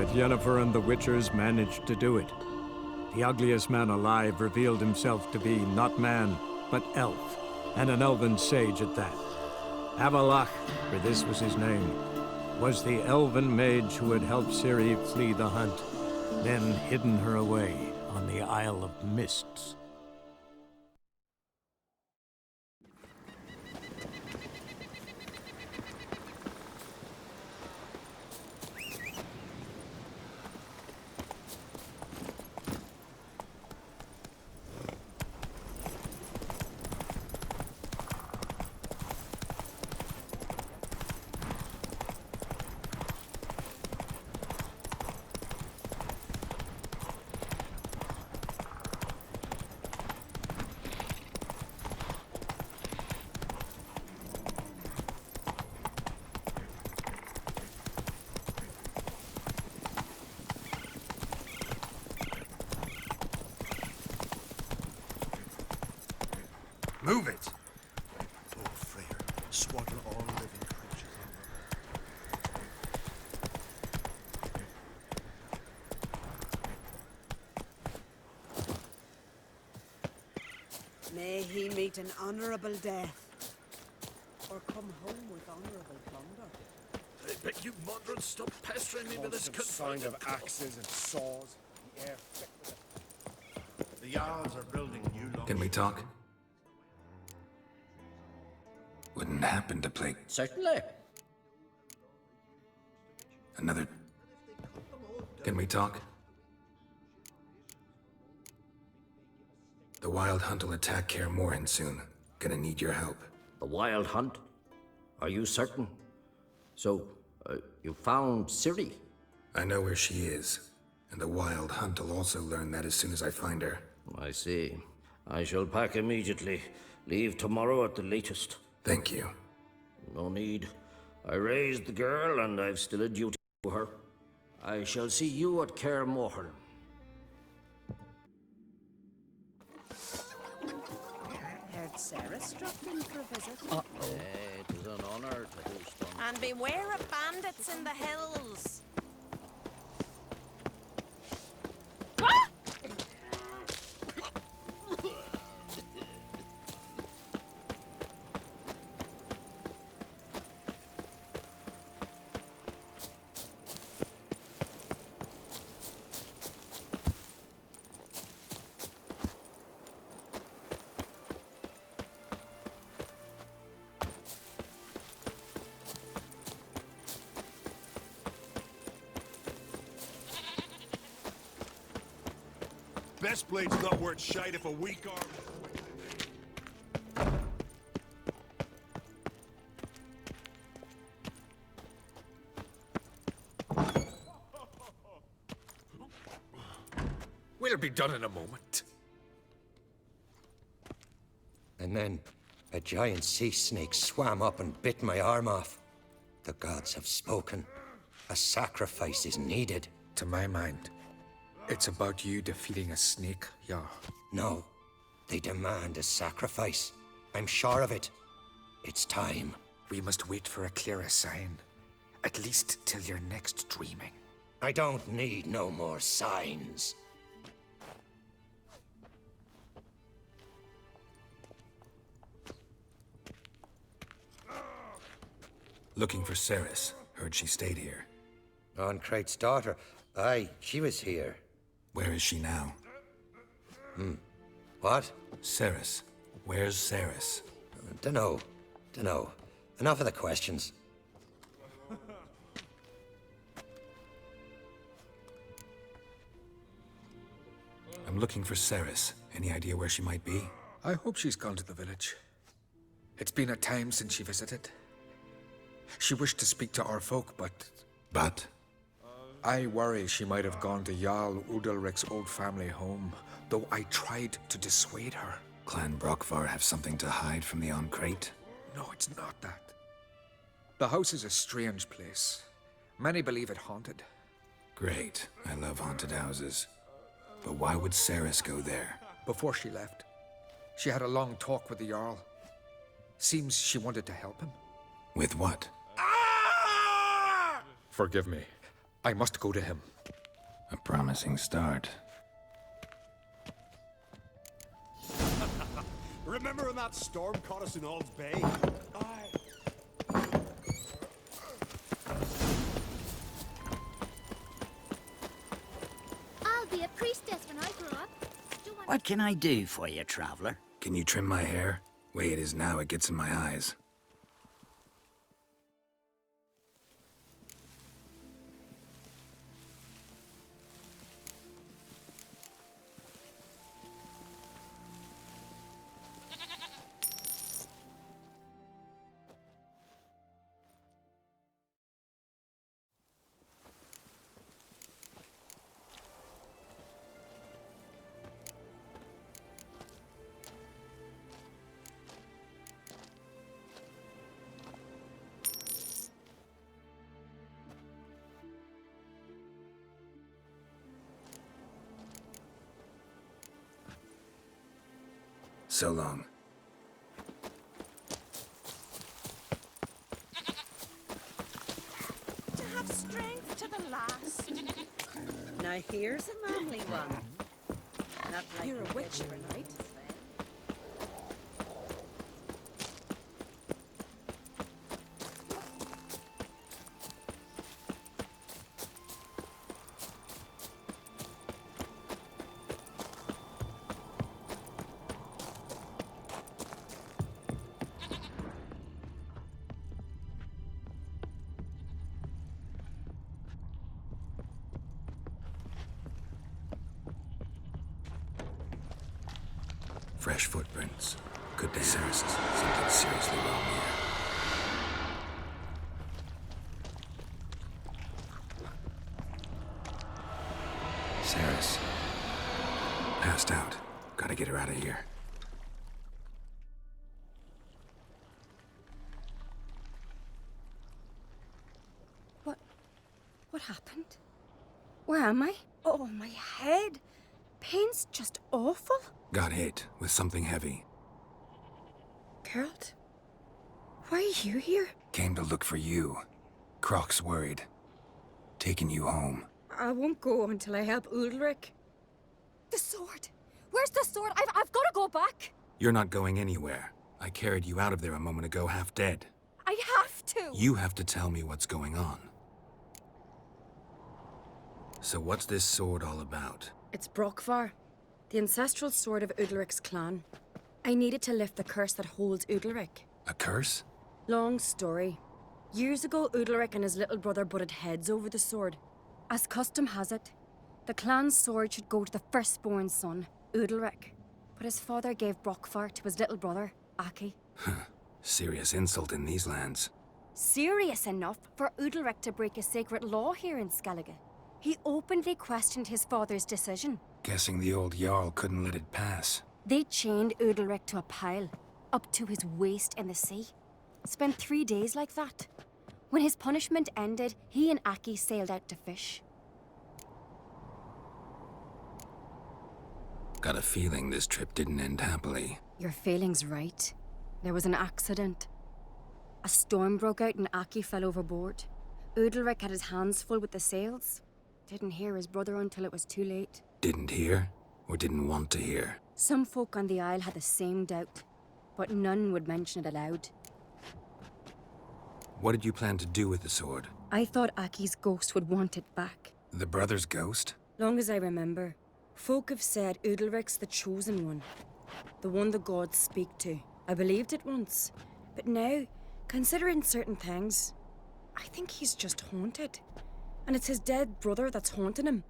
but Yennefer and the Witchers managed to do it. The ugliest man alive revealed himself to be not man, but elf, and an elven sage at that. Avalach, for this was his name, was the elven mage who had helped Ciri flee the hunt, then hidden her away on the Isle of Mists. Move it! Oh, Freyr, swaddle all living creatures. May he meet an honorable death, or come home with honorable plunder. I bet you moderns stop pestering me with this Sound of axes and saws. The air thick with it. The Jarls are building new long. Can we talk? Wouldn't happen to play Certainly. another... Can we talk? The Wild Hunt will attack Kaer Morhen soon. Gonna need your help. The Wild Hunt? Are you certain? So, you found Ciri? I know where she is, and the Wild Hunt will also learn that as soon as I find her. I see. I shall pack immediately. Leave tomorrow at the latest. Thank you. No need. I raised the girl, and I've still a duty to her. I shall see you at Kaer Morhen. Heard Sarah struck in for a visit. It is an honor to host on. And beware of bandits in the hills. Best blade's not worth shite if a weak arm... We'll be done in a moment. And then a giant sea snake swam up and bit my arm off. The gods have spoken. A sacrifice is needed. To my mind, it's about you defeating a snake, yeah. No, they demand a sacrifice. I'm sure of it. It's time. We must wait for a clearer sign. At least till your next dreaming. I don't need no more signs. Looking for Ceres. Heard she stayed here. Oncrate's daughter. Aye, she was here. Where is she now? What? Ceres. Where's Ceres? Dunno. Enough of the questions. I'm looking for Ceres. Any idea where she might be? I hope she's gone to the village. It's been a time since she visited. She wished to speak to our folk, but... But? I worry she might have gone to Jarl Udalric's old family home, though I tried to dissuade her. Clan Brockvar have something to hide from the Oncrate? No, it's not that. The house is a strange place. Many believe it haunted. Great. I love haunted houses. But why would Ceres go there? Before she left, she had a long talk with the Jarl. Seems she wanted to help him. With what? Forgive me. I must go to him. A promising start. Remember when that storm caught us in Ald's Bay? I'll be a priestess when I grow up. What can I do for you, traveler? Can you trim my hair? Way it is now, it gets in my eyes. So long. To have strength to the last. Now here's a manly one. Not like You're a witch, right? Fresh footprints. Could be Saracens. Something seriously wrong here. Saris. Passed out. Gotta get her out of here. What happened? Where am I? Oh, my head. Pain's just awful. Got hit with something heavy. Geralt? Why are you here? Came to look for you. Croc's worried. Taking you home. I won't go until I help Ulrich. The sword! Where's the sword? I've got to go back! You're not going anywhere. I carried you out of there a moment ago, half dead. I have to! You have to tell me what's going on. So what's this sword all about? It's Brokvar, the ancestral sword of Udalric's clan. I needed to lift the curse that holds Udalric. A curse? Long story. Years ago, Udalric and his little brother butted heads over the sword. As custom has it, the clan's sword should go to the firstborn son, Udalric. But his father gave Brokvar to his little brother, Aki. Serious insult in these lands. Serious enough for Udalric to break a sacred law here in Skellige. He openly questioned his father's decision. Guessing the old Jarl couldn't let it pass. They chained Udalric to a pile, up to his waist in the sea. Spent 3 days like that. When his punishment ended, he and Aki sailed out to fish. Got a feeling this trip didn't end happily. Your feeling's right. There was an accident. A storm broke out and Aki fell overboard. Udalric had his hands full with the sails. Didn't hear his brother until it was too late. Didn't hear? Or didn't want to hear? Some folk on the Isle had the same doubt, but none would mention it aloud. What did you plan to do with the sword? I thought Aki's ghost would want it back. The brother's ghost? Long as I remember, folk have said Udalric's the chosen one. The one the gods speak to. I believed it once. But now, considering certain things, I think he's just haunted. And it's his dead brother that's haunting him.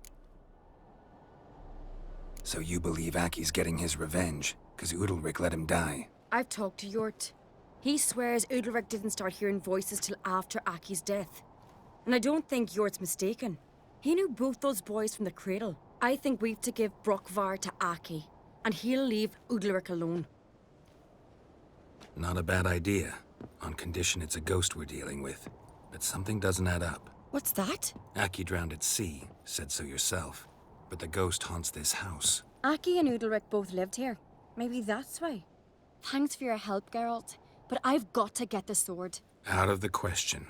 So you believe Aki's getting his revenge, because Udalric let him die? I've talked to Yort. He swears Udalric didn't start hearing voices till after Aki's death. And I don't think Yort's mistaken. He knew both those boys from the cradle. I think we've to give Brokvar to Aki, and he'll leave Udalric alone. Not a bad idea, on condition it's a ghost we're dealing with. But something doesn't add up. What's that? Aki drowned at sea, said so yourself. But the ghost haunts this house. Aki and Udalric both lived here. Maybe that's why. Thanks for your help, Geralt. But I've got to get the sword. Out of the question.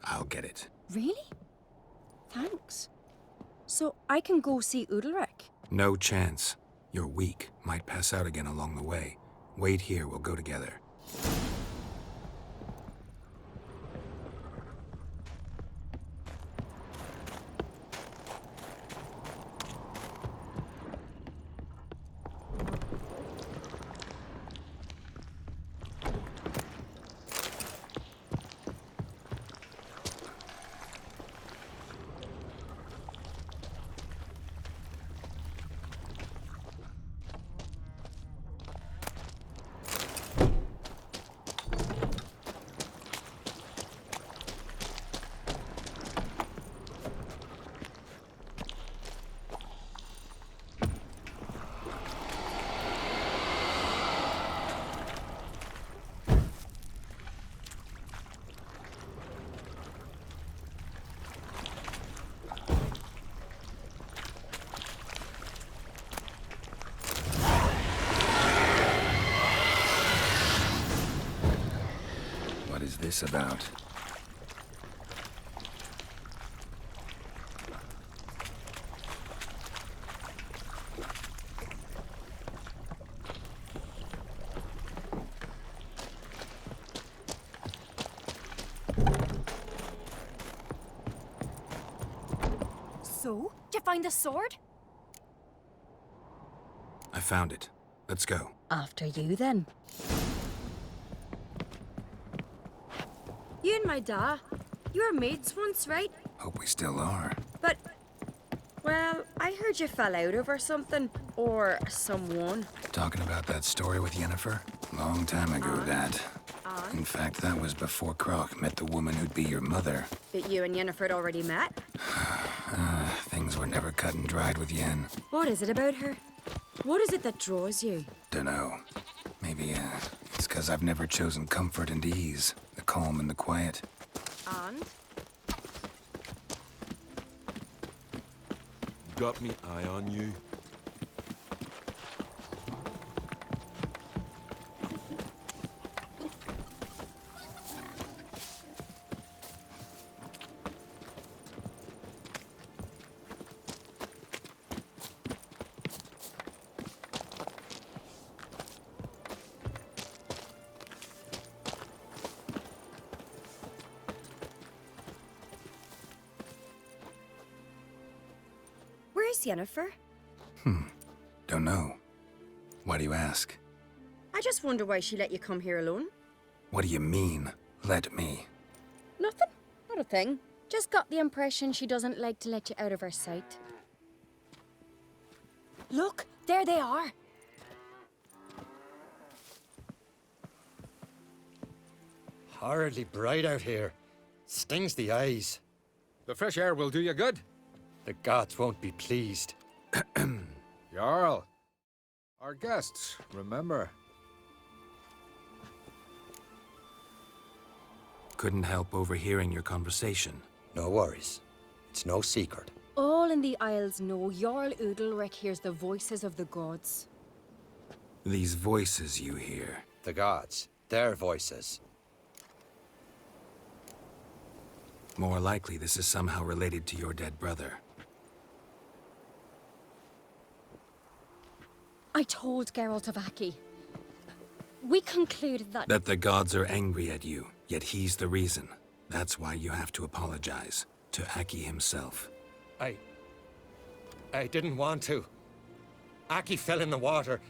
I'll get it. Really? Thanks. So I can go see Udalric? No chance. You're weak. Might pass out again along the way. Wait here, we'll go together. What is this about? So? Did you find the sword? I found it. Let's go. After you, then. You and my da, you were mates once, right? Hope we still are. But, well, I heard you fell out over something. Or someone. Talking about that story with Yennefer? Long time ago, that. In fact, that was before Croc met the woman who'd be your mother. But you and Yennefer had already met? Things were never cut and dried with Yen. What is it about her? What is it that draws you? Dunno. Maybe, it's 'cause I've never chosen comfort and ease. The calm and the quiet. And? Got me eye on you. Where's Yennefer? Don't know. Why do you ask? I just wonder why she let you come here alone. What do you mean, let me? Nothing. Not a thing. Just got the impression she doesn't like to let you out of her sight. Look, there they are. Horridly bright out here. Stings the eyes. The fresh air will do you good. The gods won't be pleased. Jarl. Our guests, remember. Couldn't help overhearing your conversation. No worries. It's no secret. All in the Isles know Jarl Udalric hears the voices of the gods. These voices you hear. The gods. Their voices. More likely this is somehow related to your dead brother. I told Geralt of Aki. We concluded that... That the gods are angry at you, yet he's the reason. That's why you have to apologize. To Aki himself. I didn't want to. Aki fell in the water.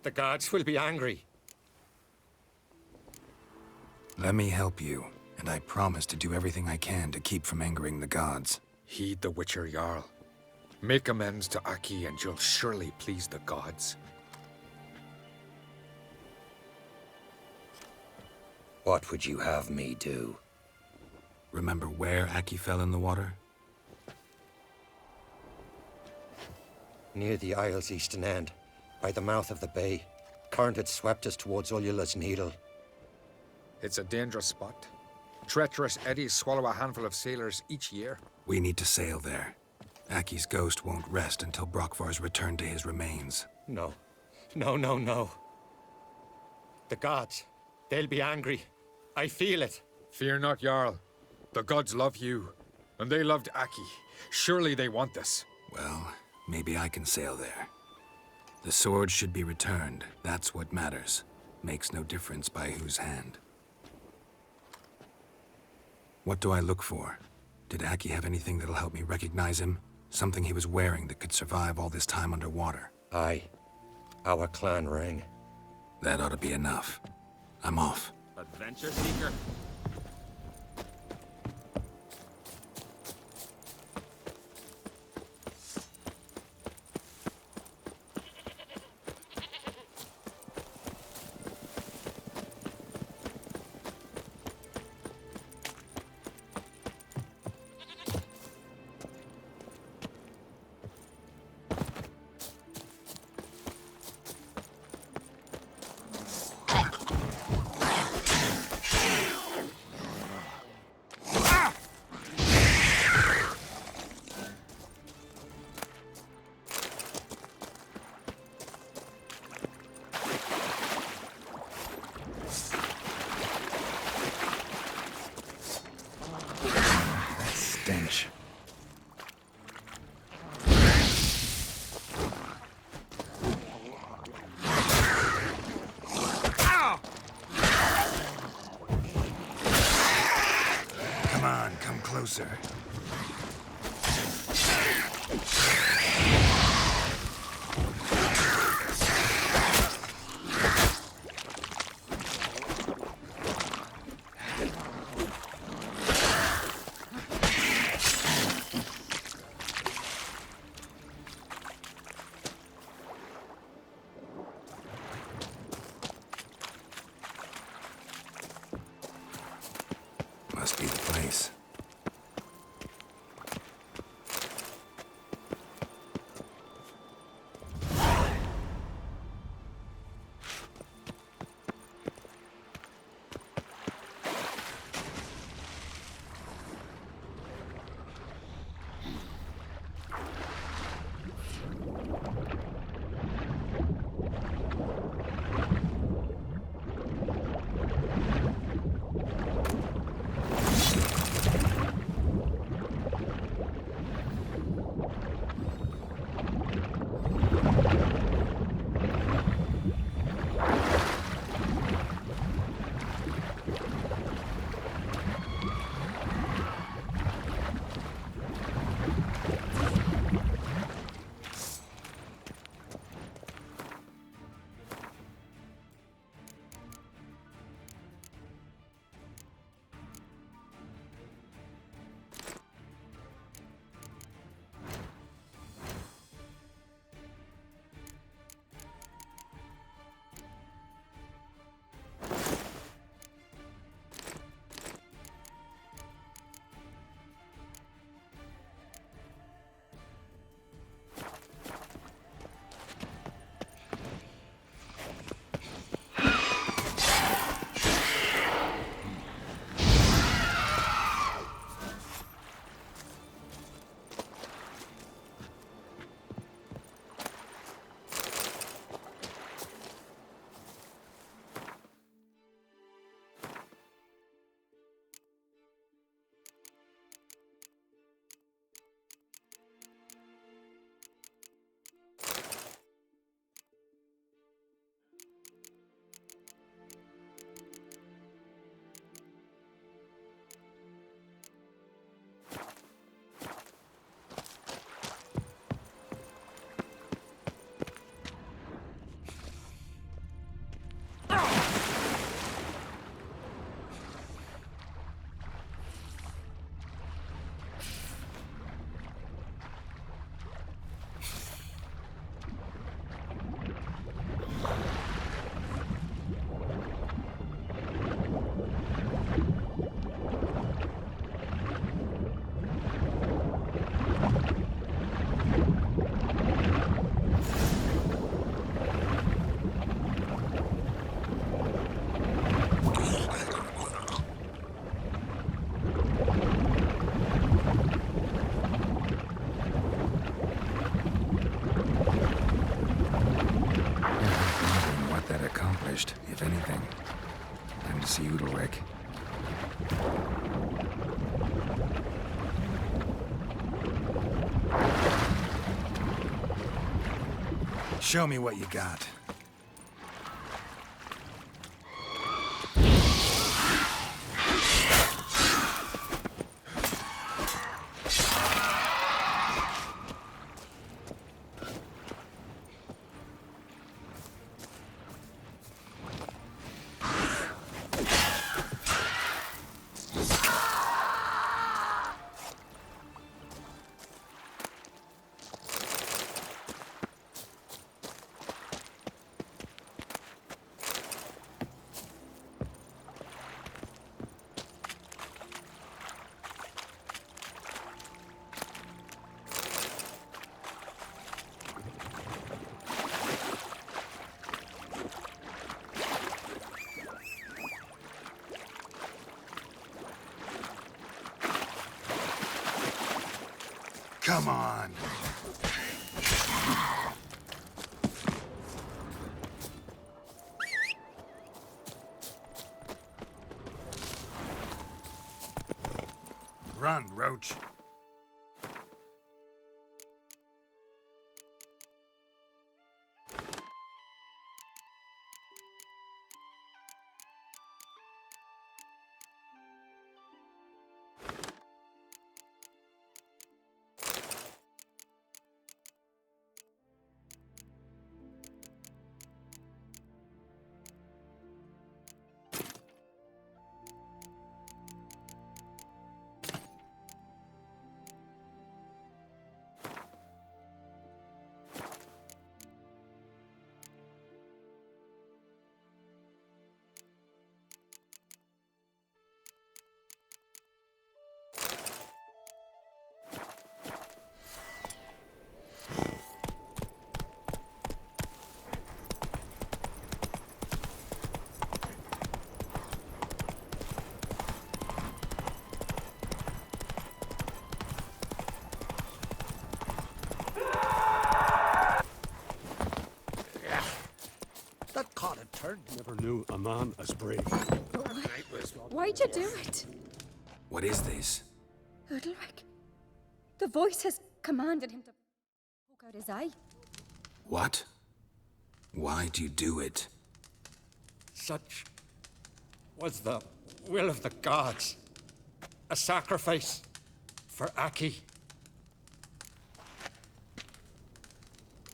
The gods will be angry. Let me help you, and I promise to do everything I can to keep from angering the gods. Heed the Witcher Jarl. Make amends to Aki and you'll surely please the gods. What would you have me do? Remember where Aki fell in the water? Near the Isle's eastern end, by the mouth of the bay. Current had swept us towards Ullula's Needle. It's a dangerous spot. Treacherous eddies swallow a handful of sailors each year. We need to sail there. Aki's ghost won't rest until Brokvar's returned to his remains. No. No. The gods, they'll be angry. I feel it. Fear not, Jarl. The gods love you. And they loved Aki. Surely they want this. Well, maybe I can sail there. The sword should be returned. That's what matters. Makes no difference by whose hand. What do I look for? Did Aki have anything that'll help me recognize him? Something he was wearing that could survive all this time underwater? Aye. Our clan ring. That ought to be enough. I'm off. Adventure seeker. Stench. Come on, come closer. Must be the place. Show me what you got. Come on. Run, Roach. That caught a turn. Never knew a man as brave. Why'd you do it? What is this? Udalric. The voice has commanded him to poke out his eye. What? Why do you do it? Such was the will of the gods. A sacrifice for Aki.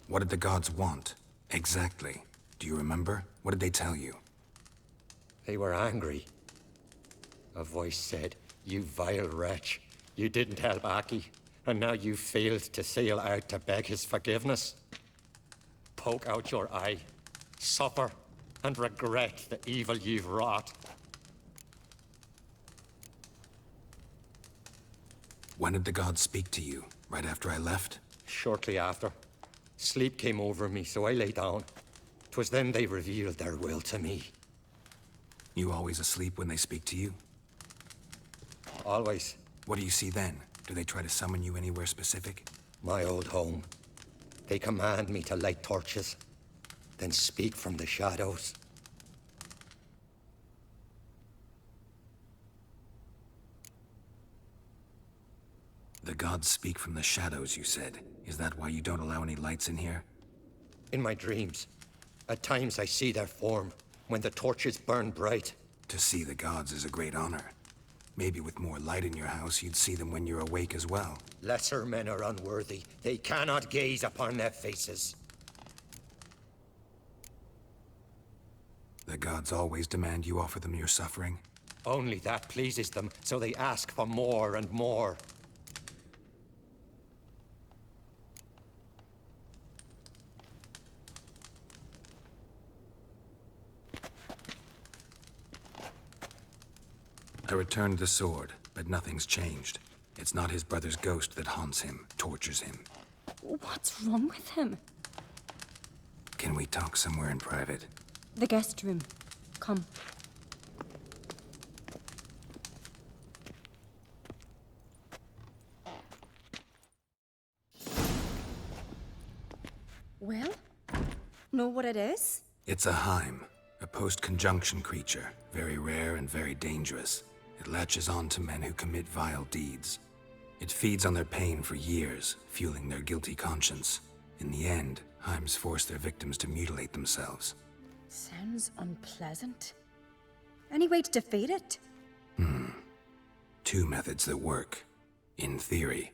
What did the gods want? Exactly. Do you remember? What did they tell you? They were angry. A voice said, "You vile wretch. You didn't help Aki, and now you failed to sail out to beg his forgiveness. Poke out your eye, suffer, and regret the evil you've wrought." When did the gods speak to you? Right after I left? Shortly after. Sleep came over me, so I lay down. 'Twas then they revealed their will to me. You always asleep when they speak to you? Always. What do you see then? Do they try to summon you anywhere specific? My old home. They command me to light torches, then speak from the shadows. The gods speak from the shadows, you said. Is that why you don't allow any lights in here? In my dreams, at times I see their form, when the torches burn bright. To see the gods is a great honor. Maybe with more light in your house, you'd see them when you're awake as well. Lesser men are unworthy. They cannot gaze upon their faces. The gods always demand you offer them your suffering? Only that pleases them, so they ask for more and more. I returned the sword, but nothing's changed. It's not his brother's ghost that haunts him, tortures him. What's wrong with him? Can we talk somewhere in private? The guest room. Come. Well? Know what it is? It's a Heim, a post-conjunction creature, very rare and very dangerous. It latches on to men who commit vile deeds. It feeds on their pain for years, fueling their guilty conscience. In the end, Heims force their victims to mutilate themselves. Sounds unpleasant. Any way to defeat it? Two methods that work. In theory.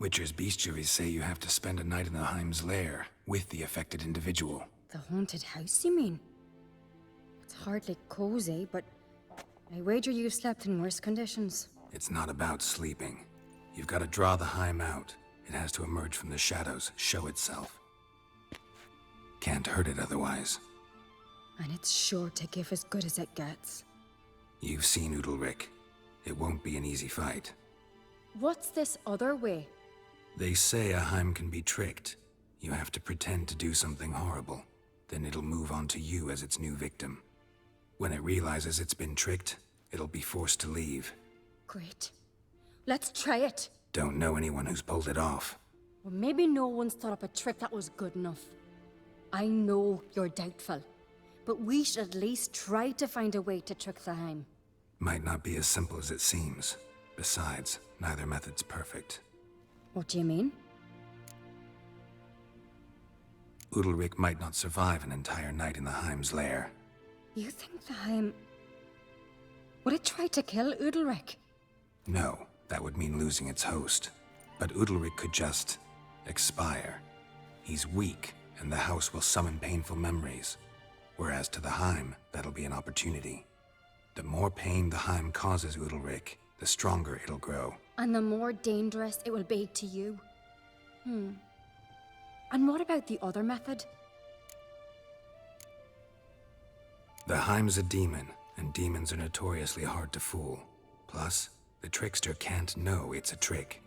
Witcher's bestiaries say you have to spend a night in the Heims lair with the affected individual. The haunted house, you mean? It's hardly cozy, but I wager you've slept in worse conditions. It's not about sleeping. You've got to draw the Heim out. It has to emerge from the shadows, show itself. Can't hurt it otherwise. And it's sure to give as good as it gets. You've seen Udalric. It won't be an easy fight. What's this other way? They say a Heim can be tricked. You have to pretend to do something horrible. Then it'll move on to you as its new victim. When it realizes it's been tricked, it'll be forced to leave. Great. Let's try it. Don't know anyone who's pulled it off. Well, maybe no one's thought up a trick that was good enough. I know you're doubtful, but we should at least try to find a way to trick the Heim. Might not be as simple as it seems. Besides, neither method's perfect. What do you mean? Udalric might not survive an entire night in the Heim's lair. You think the Heim... Would it try to kill Udalric? No, that would mean losing its host. But Udalric could just... expire. He's weak, and the house will summon painful memories. Whereas to the Heim, that'll be an opportunity. The more pain the Heim causes Udalric, the stronger it'll grow. And the more dangerous it will be to you. And what about the other method? The Heim's a demon, and demons are notoriously hard to fool. Plus, the trickster can't know it's a trick.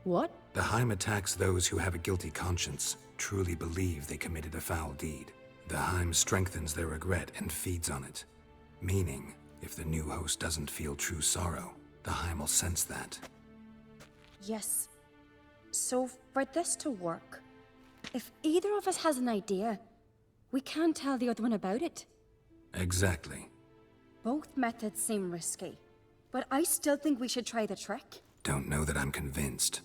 What? The Heim attacks those who have a guilty conscience, truly believe they committed a foul deed. The Heim strengthens their regret and feeds on it. Meaning, if the new host doesn't feel true sorrow, the Heim will sense that. Yes. So, for this to work, if either of us has an idea, we can't tell the other one about it. Exactly. Both methods seem risky, but I still think we should try the trick. Don't know that I'm convinced.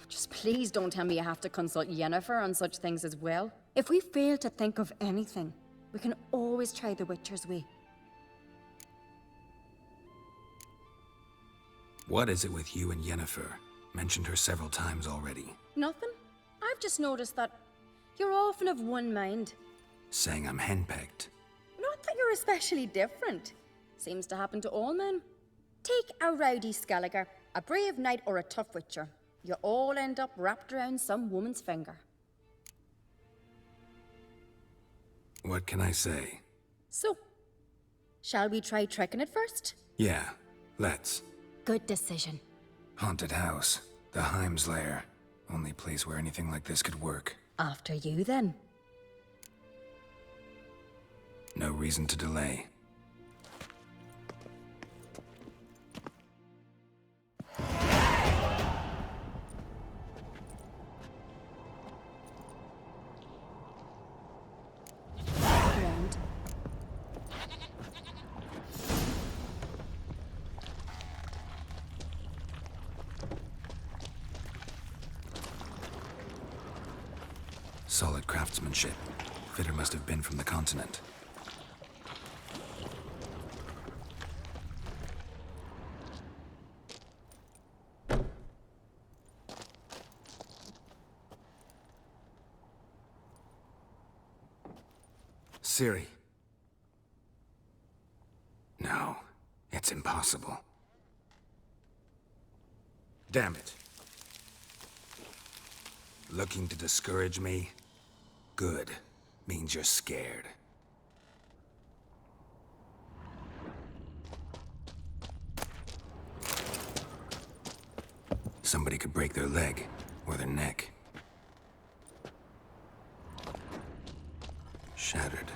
Just please don't tell me you have to consult Yennefer on such things as well. If we fail to think of anything, we can always try the Witcher's way. What is it with you and Yennefer? Mentioned her several times already. Nothing. I've just noticed that you're often of one mind. Saying I'm henpecked. Not that you're especially different. Seems to happen to all men. Take a rowdy Skelliger, a brave knight, or a tough witcher. You all end up wrapped around some woman's finger. What can I say? So, shall we try tricking it first? Yeah, let's. Good decision. Haunted house. The Heim's lair. Only place where anything like this could work. After you, then. No reason to delay. Ground. Solid craftsmanship. Fitter must have been from the continent. Ciri. No, it's impossible. Damn it. Looking to discourage me? Good. Means you're scared. Somebody could break their leg, or their neck. Shattered.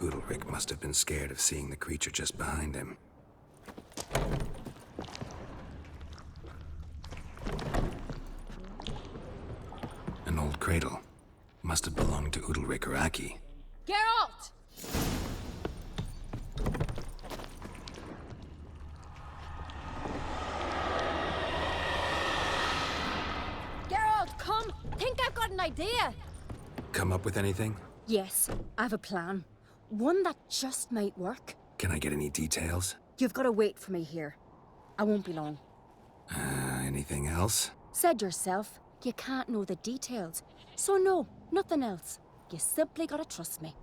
Udalric must have been scared of seeing the creature just behind him. An old cradle. Must have belonged to Udalric or Aki. Geralt! Geralt, come! Think an idea. Come up with anything? Yes, I have a plan. One that just might work. Can I get any details? You've got to wait for me here. I won't be long. Anything else? Said yourself, you can't know the details. So no, nothing else. You simply gotta trust me.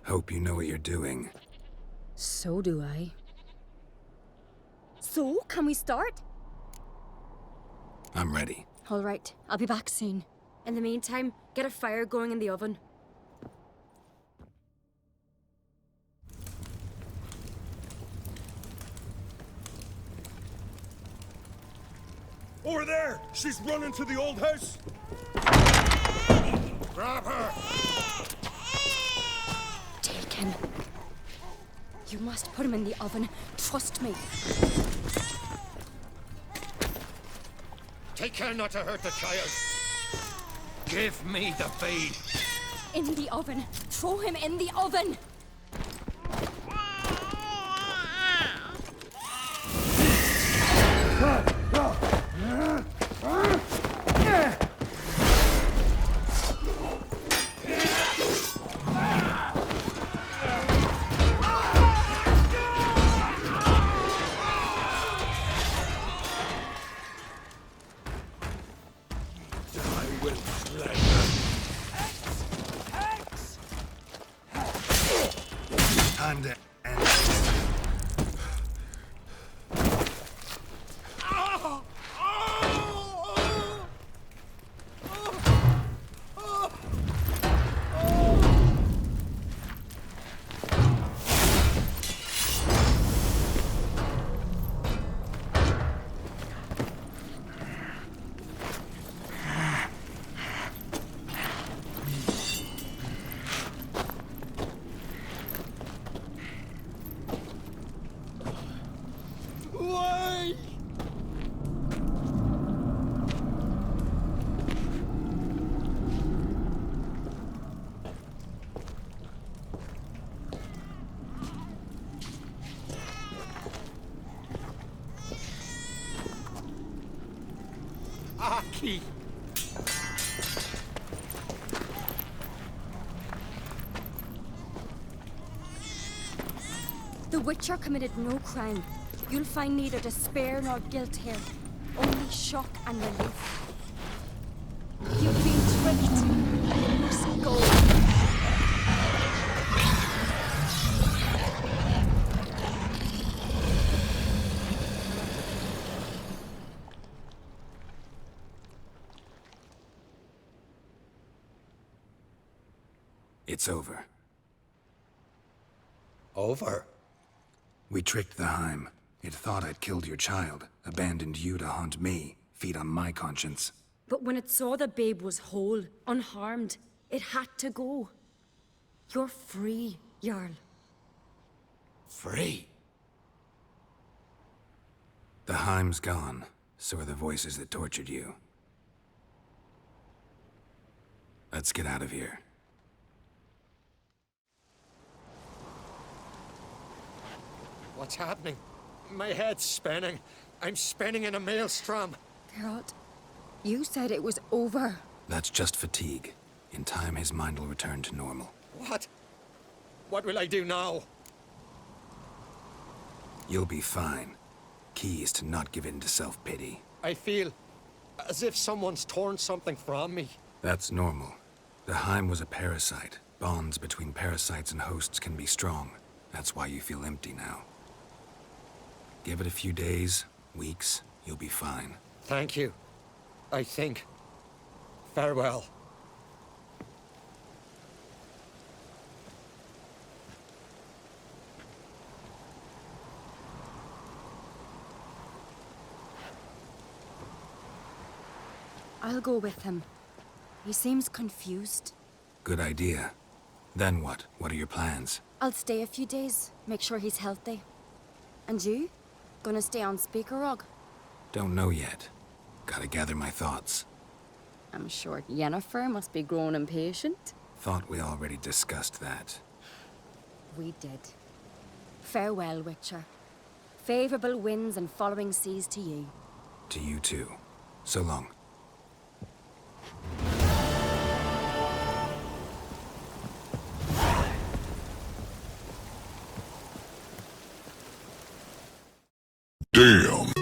Hope you know what you're doing. So do I. So, can we start? I'm ready. All right, I'll be back soon. In the meantime, get a fire going in the oven. Over there! She's running to the old house! Grab her! Taken. You must put him in the oven. Trust me. Take care not to hurt the child. Give me the feed. In the oven. Throw him in the oven. Time to end. Aki! The Witcher committed no crime. You'll find neither despair nor guilt here. Only shock and relief. You've been tricked. You must go. It's over. Over? We tricked the Heim. It thought I'd killed your child, abandoned you to haunt me, feed on my conscience. But when it saw the babe was whole, unharmed, it had to go. You're free, Jarl. Free? The Heim's gone, so are the voices that tortured you. Let's get out of here. What's happening? My head's spinning. I'm spinning in a maelstrom. Geralt, you said it was over. That's just fatigue. In time, his mind will return to normal. What? What will I do now? You'll be fine. Key is to not give in to self-pity. I feel as if someone's torn something from me. That's normal. The Heim was a parasite. Bonds between parasites and hosts can be strong. That's why you feel empty now. Give it a few days, weeks, you'll be fine. Thank you. I think. Farewell. I'll go with him. He seems confused. Good idea. Then what? What are your plans? I'll stay a few days, make sure he's healthy. And you? Gonna stay on Speaker Rog? Don't know yet. Gotta gather my thoughts. I'm sure Yennefer must be growing impatient. Thought we already discussed that. We did. Farewell, Witcher. Favorable winds and following seas to you. To you too. So long. Damn.